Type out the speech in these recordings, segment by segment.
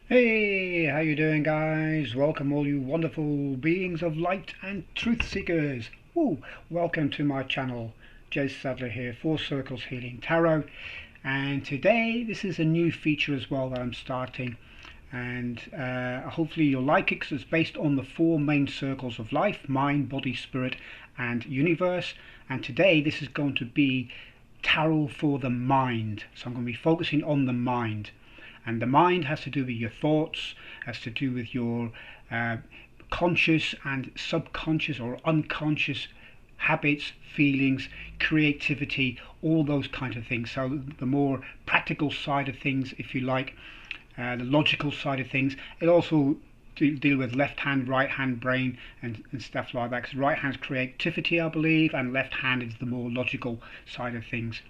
Hey, how you doing, guys? Welcome all you wonderful beings of light and truth seekers. Woo! Welcome to my channel. Jez Sadler here, Four Circles Healing Tarot. And today this is a new feature as well that I'm starting, and hopefully you'll like it, because it's based on the four main circles of life: mind, body, spirit and universe. And today this is going to be tarot for the mind. So I'm going to be focusing on the mind. And the mind has to do with your thoughts, has to do with your conscious and subconscious or unconscious habits, feelings, creativity, all those kind of things. So the more practical side of things, if you like, the logical side of things. It also deal with left hand, right hand brain and stuff like that, because right hand's creativity, I believe, and left hand is the more logical side of things.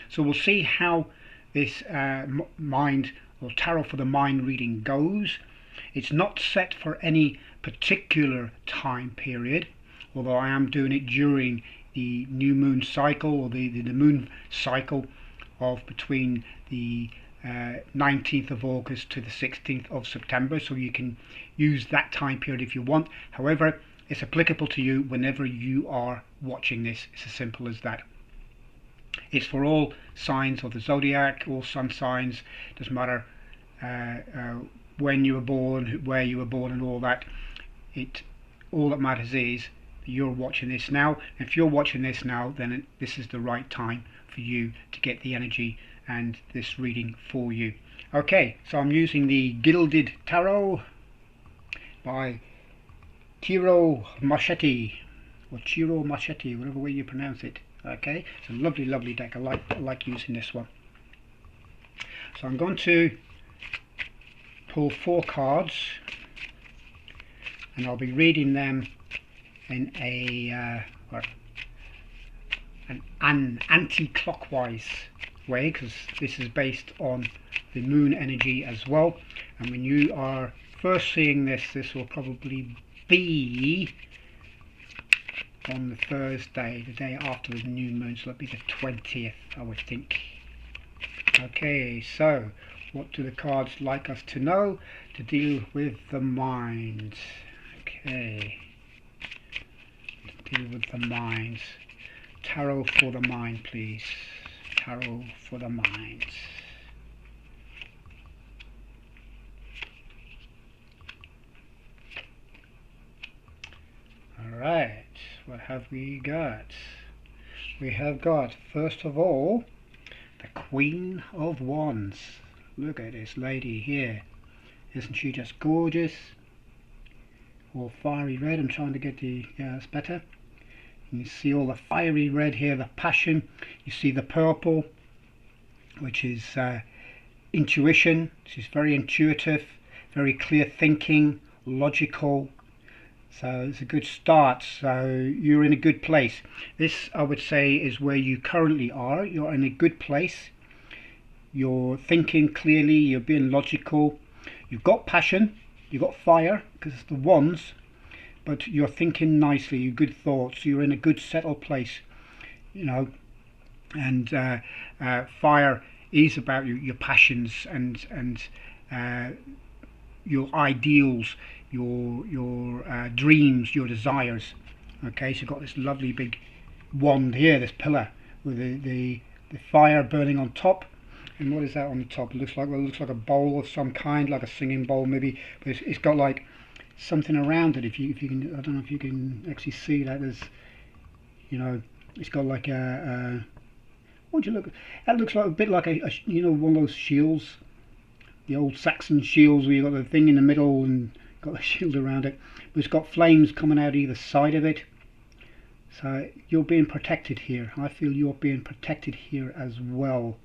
So we'll see how this mind or tarot for the mind reading goes. It's not set for any particular time period, although I am doing it during the new moon cycle, or the moon cycle of between the 19th of August to the 16th of September. So you can use that time period if you want. However, it's applicable to you whenever you are watching this. It's as simple as that. It's for all signs of the zodiac, all sun signs. Doesn't matter when you were born, where you were born and all that. All that matters is that you're watching this now. If you're watching this now, then this is the right time for you to get the energy and this reading for you. Okay, so I'm using the Gilded Tarot by Ciro Marchetti, or Ciro Marchetti, whatever way you pronounce it. Okay, it's a lovely deck. I like using this one. So I'm going to pull 4 cards, and I'll be reading them in an anti-clockwise way, because this is based on the moon energy as well. And when you are first seeing this, this will probably be on the Thursday, the day after the new moon, so that'll be the 20th, I would think. Okay, so what do the cards like us to know to deal with the mind? Okay, deal with the mind. Tarot for the mind, please. Tarot for the mind. Alright, what have we got? We have got, first of all, the Queen of Wands. Look at this lady here. Isn't she just gorgeous? All fiery red. I'm trying to get the, yeah, that's better. You see all the fiery red here, the passion. You see the purple, which is intuition. She's very intuitive, very clear thinking, logical. So it's a good start. So you're in a good place. This, I would say, is where you currently are. You're in a good place. You're thinking clearly, you're being logical. You've got passion, you've got fire, because it's the wands, but you're thinking nicely, you're good thoughts, you're in a good settled place, you know. And fire is about your passions and your ideals, your dreams, your desires. Okay, so you've got this lovely big wand here, this pillar with the fire burning on top. And what is that on the top? It looks like, well, it looks like a bowl of some kind, like a singing bowl maybe, but it's got like something around it. If you can, I don't know if you can actually see that. There's, you know, it's got like what do you look? That looks like a bit like a you know, one of those shields, the old Saxon shields where you got the thing in the middle and got the shield around it. But it's got flames coming out either side of it. So you're being protected here. I feel you're being protected here as well.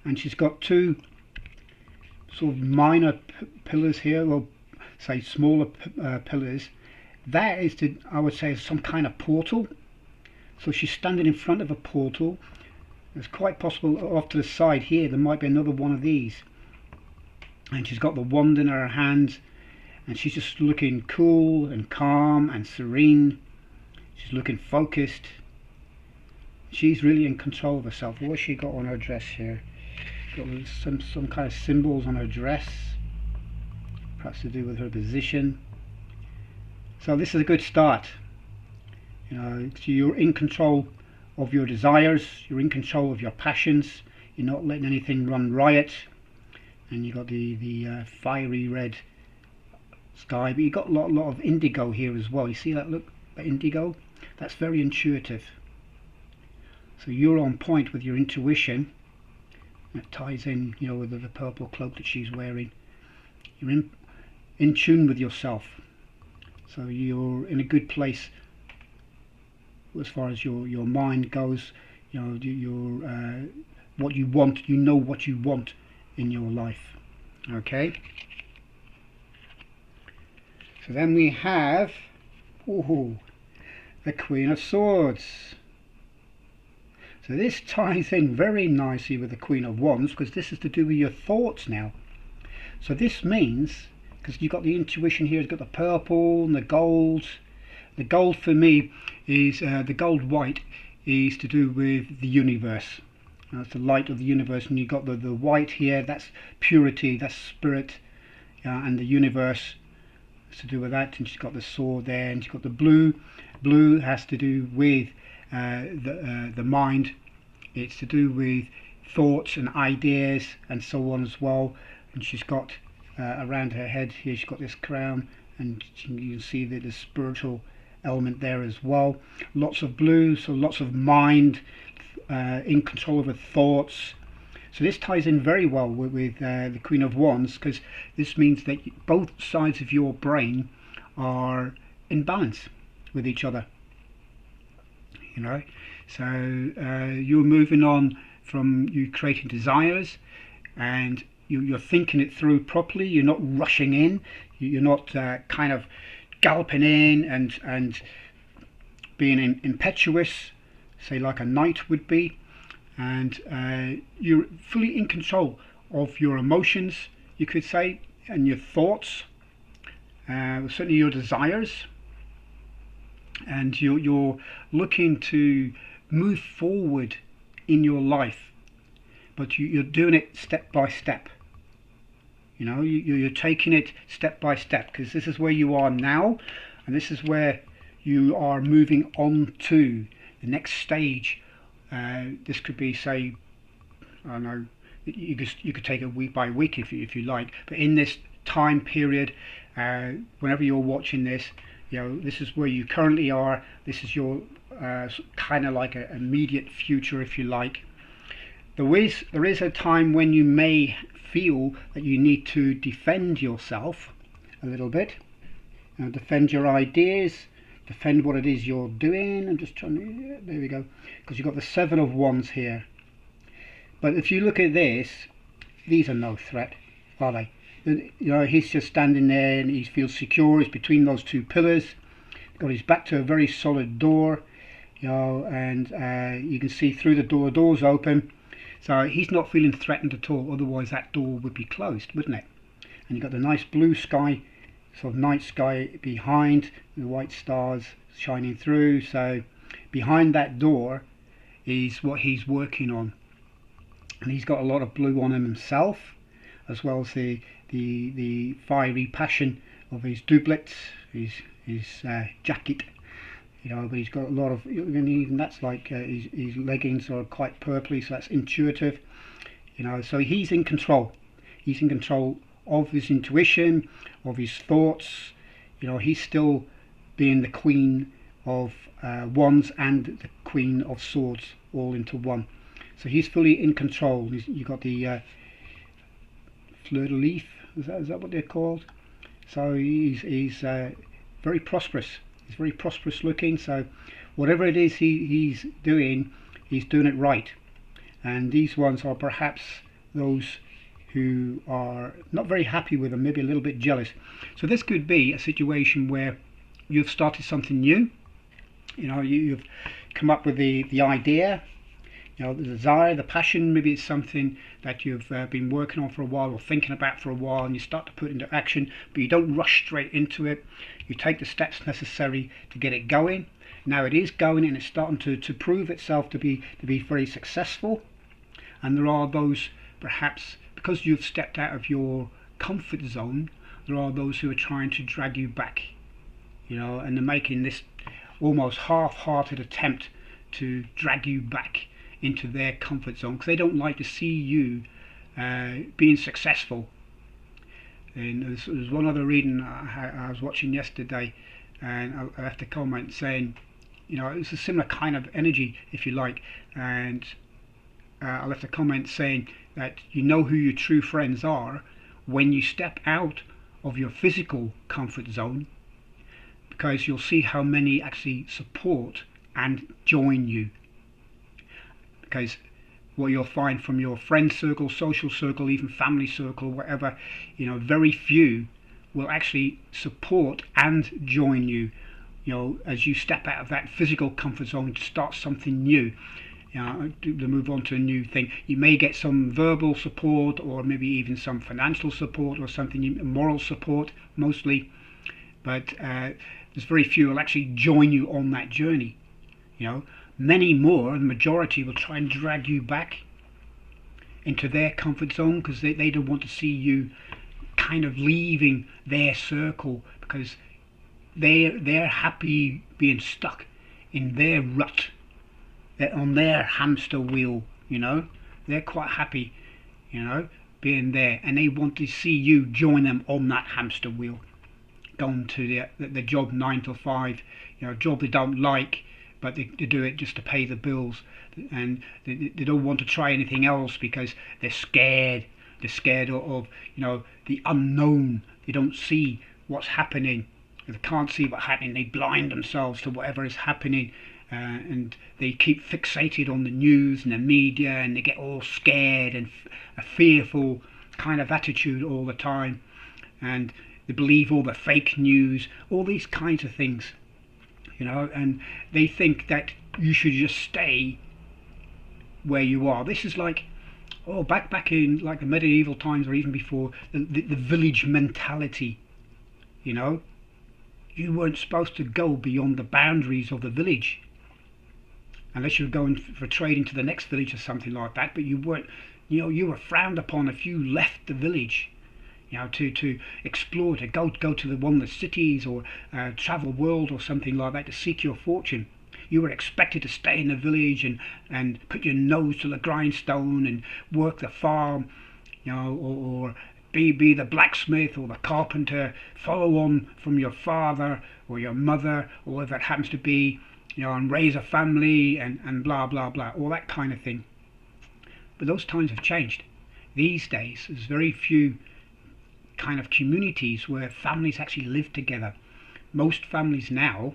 And she's got 2 sort of minor pillars here, well, say smaller pillars. That is, I would say, some kind of portal. So she's standing in front of a portal. It's quite possible off to the side here there might be another one of these. And she's got the wand in her hand, and she's just looking cool and calm and serene. She's looking focused. She's really in control of herself. What's she got on her dress here? Got some kind of symbols on her dress. perhaps to do with her position. So this is a good start. So you're in control of your desires, you're in control of your passions, you're not letting anything run riot. And you've got the fiery red sky, but you've got a lot of indigo here as well. You see that? Look, the indigo, that's very intuitive. So you're on point with your intuition. That ties in, with the purple cloak that she's wearing. You're in tune with yourself, so you're in a good place as far as your mind goes. Your what you want, what you want in your life. Okay, so then we have the Queen of Swords. So this ties in very nicely with the Queen of Wands, because this is to do with your thoughts now. So this means, because you've got the intuition here, you've got the purple and the gold. The gold for me is, the gold white is to do with the universe. That's the light of the universe, and you've got the white here, that's purity, that's spirit, and the universe is to do with that. And she's got the sword there, and she's got the blue. Blue has to do with the mind. It's to do with thoughts and ideas and so on as well. And she's got around her head here, she's got this crown, and you can see the spiritual element there as well. Lots of blue, so lots of mind, in control of her thoughts. So this ties in very well with the Queen of Wands, because this means that both sides of your brain are in balance with each other. So you're moving on from you creating desires, and you're thinking it through properly. You're not rushing in. You're not kind of galloping in and being impetuous, say like a knight would be. And you're fully in control of your emotions, you could say, and your thoughts, certainly your desires. And you're looking to move forward in your life, but you're doing it step by step. You're taking it step by step, because this is where you are now, and this is where you are moving on to the next stage. This could be, say, I don't know, you could take it week by week if you like, but in this time period, whenever you're watching this, this is where you currently are. This is your kind of like an immediate future, if you like. There is a time when you may feel that you need to defend yourself a little bit, defend your ideas, defend what it is you're doing. I'm just trying to, there we go, because you've got the Seven of Wands here. But if you look at this, these are no threat, are they? He's just standing there and he feels secure. He's between those two pillars. He's got his back to a very solid door, and you can see through the door. The door's open, so he's not feeling threatened at all. Otherwise, that door would be closed, wouldn't it? And you've got the nice blue sky, sort of night sky behind, the white stars shining through. So behind that door is what he's working on, and he's got a lot of blue on him himself, as well as the fiery passion of his doublet, his jacket, but he's got a lot of, even that's like his leggings are quite purpley, so that's intuitive, so he's in control. He's in control of his intuition, of his thoughts. He's still being the Queen of Wands and the Queen of Swords all into one. So he's fully in control. You've got the fleur-de-lis, is that what they're called? So he's very prosperous. He's very prosperous looking. So whatever it is he's doing it right. And these ones are perhaps those who are not very happy with him, maybe a little bit jealous. So this could be a situation where you've started something new. You've come up with the idea, the desire, the passion. Maybe it's something that you've been working on for a while or thinking about for a while, and you start to put into action, but you don't rush straight into it. You take the steps necessary to get it going. Now it is going, and it's starting to prove itself to be very successful. And there are those, perhaps because you've stepped out of your comfort zone, there are those who are trying to drag you back, and they're making this almost half-hearted attempt to drag you back into their comfort zone because they don't like to see you being successful. And there's one other reading I was watching yesterday, and I left a comment saying, it's a similar kind of energy, if you like, and I left a comment saying that you know who your true friends are when you step out of your physical comfort zone, because you'll see how many actually support and join you. Because what you'll find from your friend circle, social circle, even family circle, whatever, very few will actually support and join you, as you step out of that physical comfort zone to start something new, to move on to a new thing. You may get some verbal support, or maybe even some financial support, or something, moral support mostly, but there's very few will actually join you on that journey. Many more, the majority, will try and drag you back into their comfort zone because they don't want to see you kind of leaving their circle, because they're happy being stuck in their rut. They're on their hamster wheel, they're quite happy, being there, and they want to see you join them on that hamster wheel, going to the job 9 to 5, a job they don't like, but they do it just to pay the bills, and they don't want to try anything else because they're scared. They're scared of the unknown. They don't see what's happening. They can't see what's happening. They blind themselves to whatever is happening, and they keep fixated on the news and the media, and they get all scared and a fearful kind of attitude all the time, and they believe all the fake news, all these kinds of things. And they think that you should just stay where you are. This is like, back in like the medieval times, or even before, the village mentality. You weren't supposed to go beyond the boundaries of the village, unless you were going for trading to the next village or something like that. But you weren't, you were frowned upon if you left the village. To explore, to go to one of the cities, or travel the world or something like that, to seek your fortune. You were expected to stay in the village and put your nose to the grindstone and work the farm, or be the blacksmith or the carpenter, follow on from your father or your mother, or whatever it happens to be, and raise a family and blah, blah, blah, all that kind of thing. But those times have changed. These days, there's very few kind of communities where families actually live together. Most families now,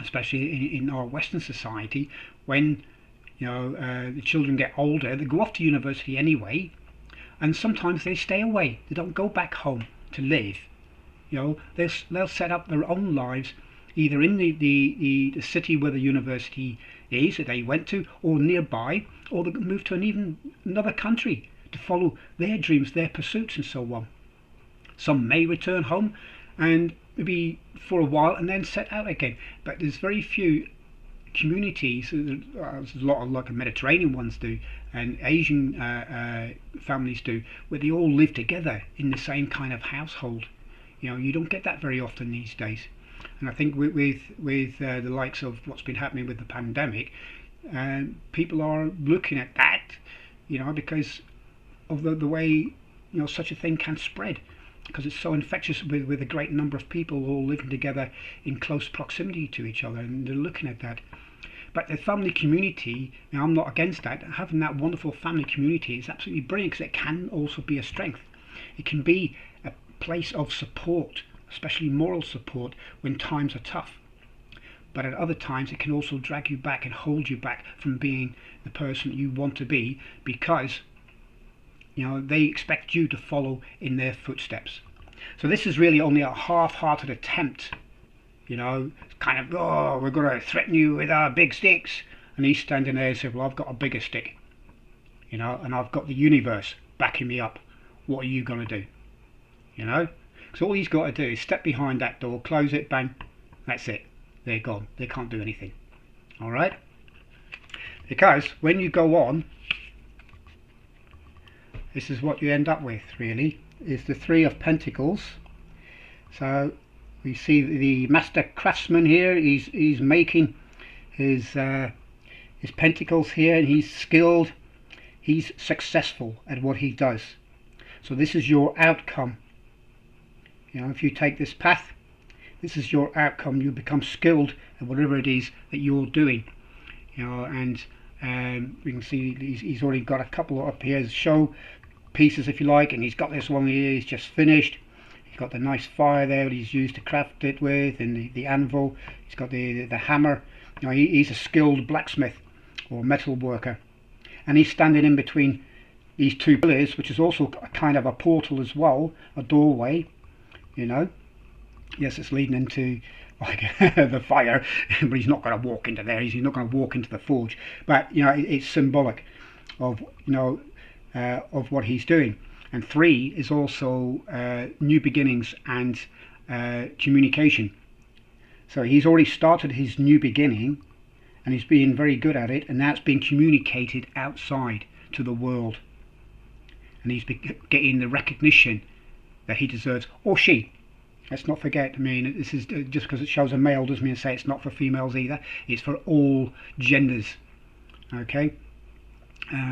especially in our Western society, when the children get older, they go off to university anyway, and sometimes they stay away. They don't go back home to live. They'll set up their own lives either in the city where the university is that they went to, or nearby, or they move to another country to follow their dreams, their pursuits, and so on. Some may return home and maybe for a while and then set out again. But there's very few communities, there's a lot of like the Mediterranean ones do, and Asian families do, where they all live together in the same kind of household. You don't get that very often these days. And I think with the likes of what's been happening with the pandemic, people are looking at that, because of the way such a thing can spread, because it's so infectious with a great number of people all living together in close proximity to each other, and they're looking at that. But the family community, I'm not against that. Having that wonderful family community is absolutely brilliant, because it can also be a strength. It can be a place of support, especially moral support, when times are tough. But at other times it can also drag you back and hold you back from being the person you want to be, because they expect you to follow in their footsteps. So this is really only a half-hearted attempt, kind of, we're going to threaten you with our big sticks, and he's standing there and says, well, I've got a bigger stick, and I've got the universe backing me up. What are you going to do? So all he's got to do is step behind that door, close it, bang, that's it, they're gone. They can't do anything. All right, because when you go on, this is what you end up with, really, is the Three of Pentacles So we see the master craftsman here. He's making his pentacles here, and he's skilled. He's successful at what he does. So this is your outcome. You know, if you take this path, this is your outcome. You become skilled at whatever it is that you're doing. You know, and we can see he's already got a couple up here as show pieces, if you like, and he's got this one here. He's just finished. He's got the nice fire there that he's used to craft it with, and the anvil. He's got the hammer. You know, he's a skilled blacksmith or metal worker, and he's standing in between these two pillars, which is also kind of a portal as well, a doorway. You know, yes, it's leading into like the fire, but he's not going to walk into there. He's not going to walk into the forge. But you know, it's symbolic of, you know, of what he's doing. And 3 is also new beginnings and communication. So he's already started his new beginning, and he's being very good at it, and now it's being communicated outside to the world, and he's getting the recognition that he deserves, or she. Let's not forget, I mean, this is just because it shows a male doesn't mean to say it's not for females either. It's for all genders. Okay,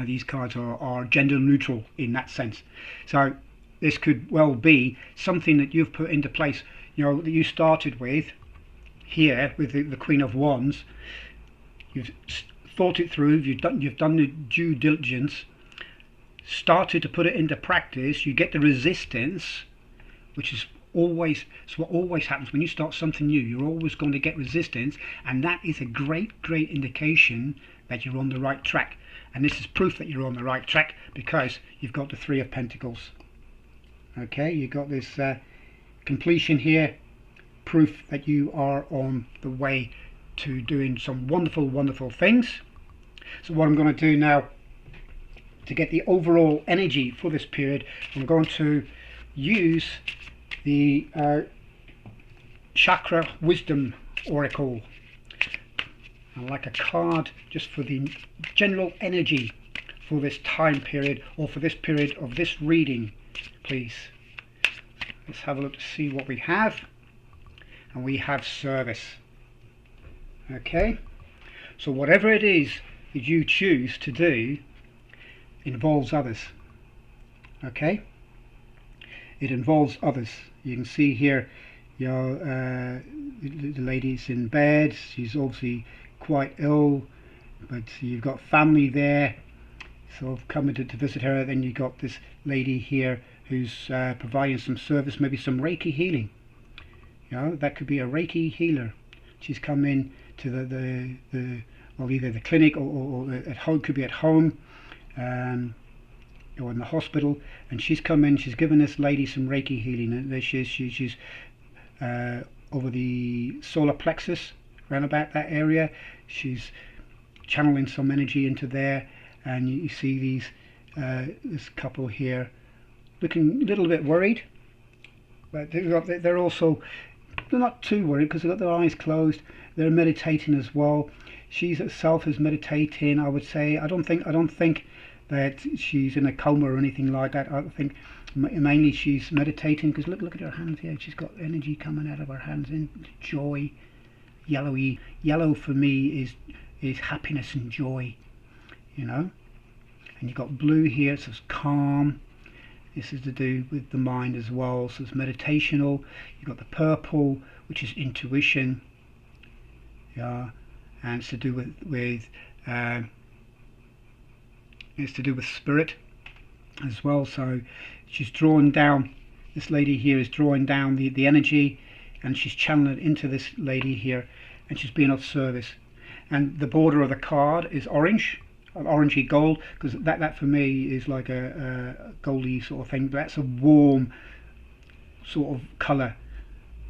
these cards are gender neutral in that sense. So this could well be something that you've put into place. You know, that you started with here with the Queen of Wands. You've thought it through. You've done the due diligence. Started to put it into practice. You get the resistance, which is always, it's what always happens when you start something new. You're always going to get resistance, and that is a great indication that you're on the right track. And this is proof that you're on the right track, because you've got the 3 of Pentacles. Okay, you've got this completion here, proof that you are on the way to doing some wonderful things. So what I'm going to do now to get the overall energy for this period, I'm going to use the Chakra Wisdom Oracle. I like a card just for the general energy for this time period, or for this period of this reading, please. Let's have a look to see what we have. And we have service. Okay, so whatever it is that you choose to do involves others. Okay, it involves others. You can see here, you know, the lady's in bed. She's obviously quite ill, but you've got family there, so I've come to visit her. Then you've got this lady here who's providing some service, maybe some Reiki healing. You know, that could be a Reiki healer. She's come in to the well, either the clinic or at home, could be at home, or in the hospital, and she's come in, she's given this lady some Reiki healing, and there she is. She's over the solar plexus, around about that area. She's channeling some energy into there, and you see these this couple here looking a little bit worried, but they're also, they're not too worried because they've got their eyes closed. They're meditating as well. She herself is meditating, I would say. I don't think that she's in a coma or anything like that. I think mainly she's meditating, because look at her hands here. She's got energy coming out of her hands, in joy, yellowy. Yellow for me is happiness and joy, you know. And you've got blue here, it says calm. This is to do with the mind as well, so it's meditational. You've got the purple, which is intuition, yeah, and it's to do with spirit as well. So she's drawing down, this lady here is drawing down the energy, and she's channeling it into this lady here, and she's being of service. And the border of the card is orange, orangey gold, because that for me is like a goldy sort of thing. But that's a warm sort of colour,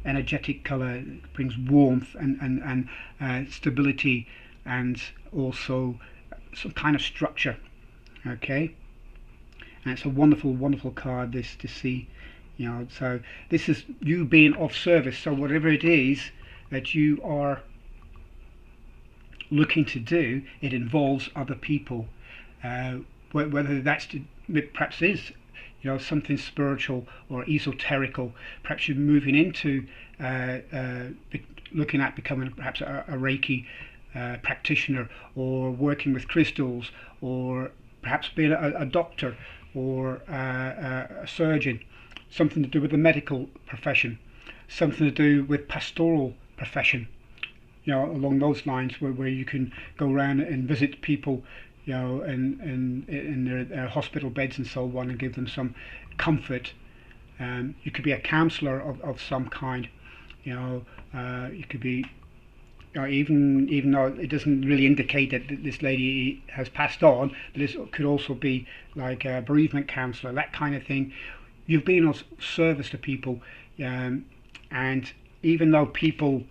energetic colour. It brings warmth and stability, and also some kind of structure. Okay, and it's a wonderful card, this, to see, you know. So this is you being of service. So whatever it is that you are looking to do, it involves other people, whether that's to, perhaps is something spiritual or esoterical. Perhaps you're moving into looking at becoming perhaps a Reiki practitioner, or working with crystals, or perhaps being a doctor, or a surgeon, something to do with the medical profession, something to do with pastoral profession, along those lines, where you can go around and visit people, in their hospital beds and so on, and give them some comfort. You could be a counsellor of some kind. You could be, even though it doesn't really indicate that this lady has passed on, but this could also be like a bereavement counsellor, that kind of thing. You've been of service to people, and even though people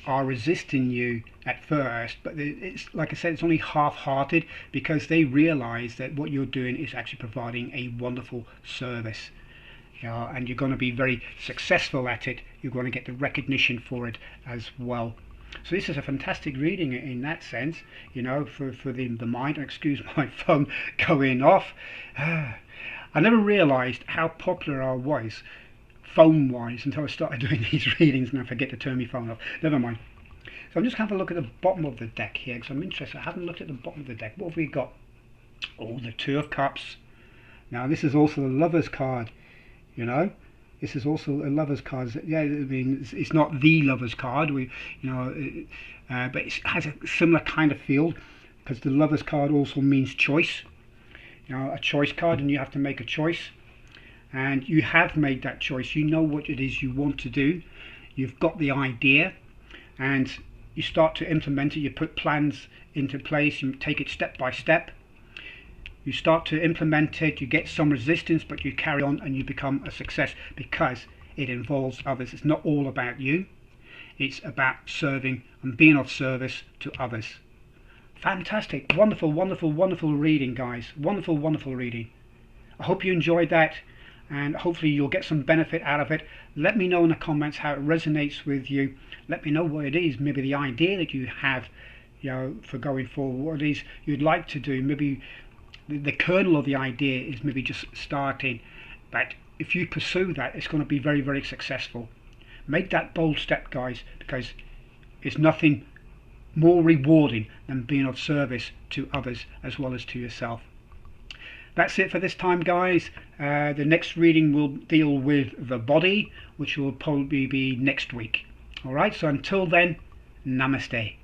are resisting you at first, but it's like I said, it's only half-hearted, because they realize that what you're doing is actually providing a wonderful service, and you're going to be very successful at it. You're going to get the recognition for it as well. So this is a fantastic reading in that sense, for the mind. Excuse my phone going off. I never realized how popular I was phone-wise until I started doing these readings, and I forget to turn my phone off. Never mind. So I'm just going to have a look at the bottom of the deck here, because I'm interested. I haven't looked at the bottom of the deck. What have we got? Oh, the Two of Cups. Now this is also the Lover's card. This is also a Lover's card. Yeah, I mean, it's not the Lover's card. But it has a similar kind of feel, because the Lover's card also means choice. A choice card, and you have to make a choice. And you have made that choice. You know what it is you want to do. You've got the idea, and you start to implement it. You put plans into place. You take it step by step. You start to implement it. You get some resistance, but you carry on, and you become a success, because it involves others. It's not all about you. It's about serving and being of service to others. Fantastic. Wonderful, wonderful, wonderful reading, guys. Wonderful, wonderful reading. I hope you enjoyed that, and hopefully you'll get some benefit out of it. Let me know in the comments how it resonates with you. Let me know what it is, maybe the idea that you have, for going forward, what it is you'd like to do. Maybe the kernel of the idea is maybe just starting, but if you pursue that, it's going to be very, very successful. Make that bold step, guys, because it's nothing more rewarding than being of service to others as well as to yourself. That's it for this time, guys. The next reading will deal with the body, which will probably be next week. Alright, so until then, Namaste.